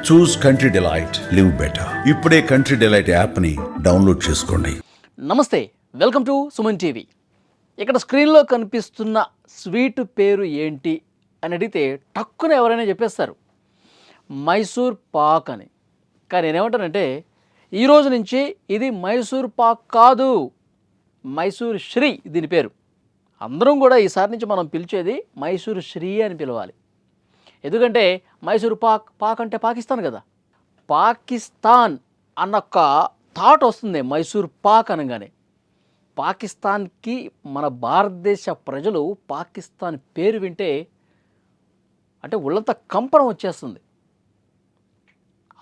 చూస్ country delight, live better. ఇప్పుడే country delight యాప్ని download చేసుకోండి. నమస్తే, వెల్కమ్ టు సుమన్ టీవీ. ఇక్కడ స్క్రీన్లో కనిపిస్తున్న స్వీట్ పేరు ఏంటి అని అడిగితే టక్కున ఎవరైనా చెప్పేస్తారు, మైసూర్ పాక్ అని. కానీ నేనేమంటానంటే ఈరోజు నుంచి ఇది మైసూర్ పాక్ కాదు, మైసూర్ శ్రీ దీని పేరు. అందరం కూడా ఈసారి నుంచి మనం పిలిచేది మైసూర్ శ్రీ అని పిలవాలి. ఎందుకంటే మైసూర్ పాక్ అంటే పాకిస్తాన్ కదా. పాకిస్తాన్ అన్న ఒక థాట్ వస్తుంది మైసూర్ పాక్ అనగానే. పాకిస్తాన్కి మన భారతదేశ ప్రజలు పాకిస్తాన్ పేరు వింటే అంటే ఒళ్ళంతా కంపనం వచ్చేస్తుంది.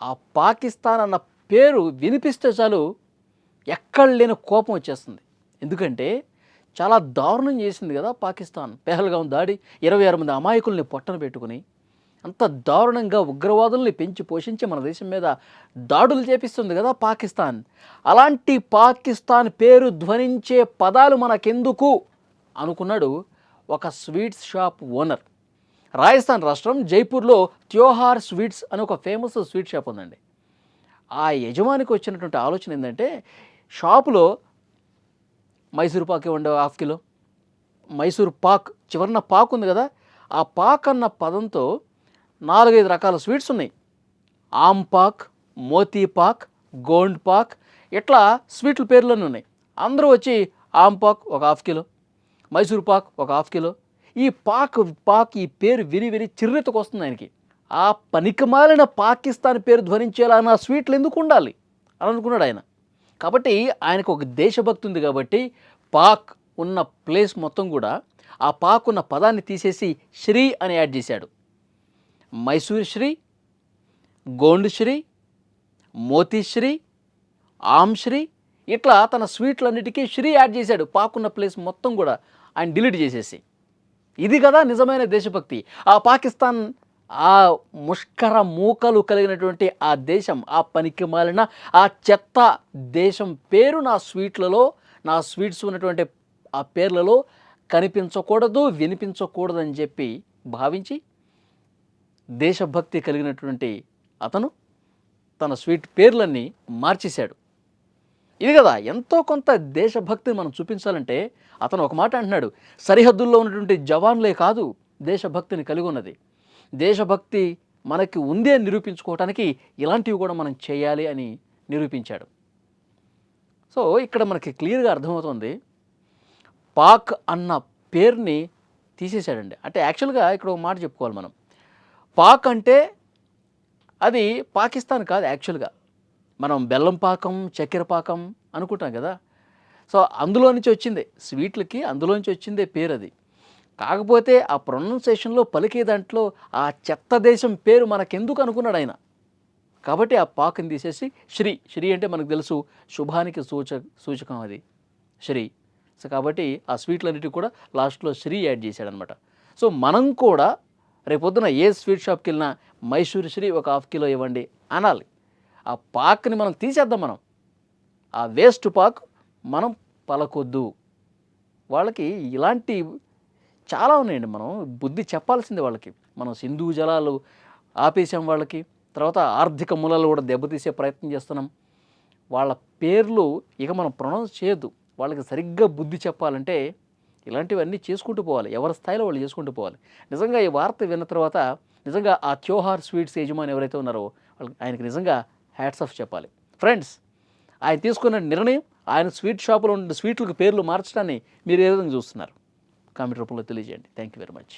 ఆ పాకిస్తాన్ అన్న పేరు వినిపిస్తే చాలు ఎక్కడ లేని కోపం వచ్చేస్తుంది. ఎందుకంటే చాలా దారుణం చేసింది కదా పాకిస్తాన్. పెహల్గాం దాడి, 26 మంది అమాయకుల్ని పొట్టన పెట్టుకుని అంత దారుణంగా ఉగ్రవాదుల్ని పెంచి పోషించి మన దేశం మీద దాడులు చేపిస్తుంది కదా పాకిస్తాన్. అలాంటి పాకిస్తాన్ పేరు ధ్వనించే పదాలు మనకెందుకు అనుకున్నాడు ఒక స్వీట్స్ షాప్ ఓనర్. రాజస్థాన్ రాష్ట్రం జైపూర్లో త్యోహార్ స్వీట్స్ అని ఒక ఫేమస్ స్వీట్ షాప్ ఉందండి. ఆ యజమానికి వచ్చినటువంటి ఆలోచన ఏంటంటే, షాపులో మైసూర్ పాక్ ఇవ్వండి 1/2 కిలో. మైసూర్ పాక్ చివరిన పాక్ ఉంది కదా, ఆ పాక్ అన్న పదంతో 4-5 రకాల స్వీట్స్ ఉన్నాయి. ఆమ్ పాక్, మోతీ పాక్, గోండ్ పాక్, ఇట్లా స్వీట్ల పేర్లోనే ఉన్నాయి. అందరూ వచ్చి ఆమ్ పాక్ ఒక 1/2 కిలో, మైసూర్ పాక్ ఒక 1/2 కిలో. ఈ పాక్ ఈ పేరు విని చిర్రెత్తుకు వస్తుంది ఆయనకి. ఆ పనికిమాలిన పాకిస్తాన్ పేరు ధ్వనించేలా నా స్వీట్లు ఎందుకు ఉండాలి అని అనుకున్నాడు ఆయన. కాబట్టి ఆయనకు ఒక దేశభక్తి ఉంది కాబట్టి పాక్ ఉన్న ప్లేస్ మొత్తం కూడా ఆ పాక్ ఉన్న పదాన్ని తీసేసి శ్రీ అని యాడ్ చేశాడు. మైసూర్ శ్రీ, గోండ్ శ్రీ, మోతీ శ్రీ, ఆమ్ శ్రీ, ఇట్లా తన స్వీట్లన్నిటికీ శ్రీ యాడ్ చేశాడు. పాకున్న ప్లేస్ మొత్తం కూడా ఆయన డిలీట్ చేసేసి. ఇది కదా నిజమైన దేశభక్తి. ఆ పాకిస్తాన్, ఆ ముష్కర మూకలు కలిగినటువంటి ఆ దేశం, ఆ పనికి మాలిన ఆ చెత్త దేశం పేరు నా స్వీట్లలో, నా స్వీట్స్ ఉన్నటువంటి ఆ పేర్లలో కనిపించకూడదు, వినిపించకూడదు అని చెప్పి భావించి దేశభక్తి కలిగినటువంటి అతను తన స్వీట్ పేర్లన్నీ మార్చేశాడు. ఇది కదా ఎంతో కొంత దేశభక్తిని మనం చూపించాలంటే. అతను ఒక మాట అంటున్నాడు, సరిహద్దుల్లో ఉన్నటువంటి జవాన్లే కాదు దేశభక్తిని కలిగి ఉన్నది. దేశభక్తి మనకి ఉంది అని నిరూపించుకోవటానికి ఇలాంటివి కూడా మనం చేయాలి అని నిరూపించాడు. సో ఇక్కడ మనకి క్లియర్గా అర్థమవుతుంది, పాక్ అన్న పేరుని తీసేశాడండి. అంటే యాక్చువల్గా ఇక్కడ ఒక మాట చెప్పుకోవాలి మనం. పాక్ అంటే అది పాకిస్తాన్ కాదు యాక్చువల్గా. మనం బెల్లం పాకం, చక్కెర పాకం అనుకుంటాం కదా. సో అందులో నుంచి వచ్చిందే స్వీట్లకి, అందులో నుంచి వచ్చిందే పేరు అది. కాకపోతే ఆ ప్రొనౌన్సియేషన్లో పలికే దాంట్లో ఆ చెత్త దేశం పేరు మనకెందుకు అనుకున్నాడు ఆయన. కాబట్టి ఆ పాక్ని తీసేసి శ్రీ అంటే మనకు తెలుసు శుభానికి సూచకం అది శ్రీ. సో కాబట్టి ఆ స్వీట్లన్నిటికీ కూడా లాస్ట్లో శ్రీ యాడ్ చేశాడనమాట. సో మనం కూడా రేపొద్దున ఏ స్వీట్ షాప్కి వెళ్ళినా మైసూర్ శ్రీ ఒక 1/2 కిలో ఇవ్వండి అనాలి. ఆ పాక్ని మనం తీసేద్దాం. మనం ఆ వేస్ట్ పాక్ మనం పలకొద్దు. వాళ్ళకి ఇలాంటి చాలా ఉన్నాయండి. మనం బుద్ధి చెప్పాల్సిందే వాళ్ళకి. మనం సింధు జలాలు ఆపేసాం వాళ్ళకి, తర్వాత ఆర్థిక మూలాలు కూడా దెబ్బతీసే ప్రయత్నం చేస్తున్నాం. వాళ్ళ పేర్లు ఇక మనం ప్రొనౌన్స్ చేయొద్దు. వాళ్ళకి సరిగ్గా బుద్ధి చెప్పాలంటే ఇలాంటివన్నీ చేసుకుంటూ పోవాలి. ఎవరి స్థాయిలో వాళ్ళు చేసుకుంటూ పోవాలి. నిజంగా ఈ వార్త విన్న తర్వాత నిజంగా ఆ త్యోహార్ స్వీట్స్ యజమాని ఎవరైతే ఉన్నారో వాళ్ళకి, ఆయనకి నిజంగా హ్యాట్స్ ఆఫ్ చెప్పాలి. ఫ్రెండ్స్, ఆయన తీసుకున్న నిర్ణయం, ఆయన స్వీట్ షాపులో ఉన్న స్వీట్లకు పేర్లు మార్చడాన్ని మీరు ఏ విధంగా చూస్తున్నారు? కామెంట్ రూపంలో తెలియజేయండి. Thank you very much.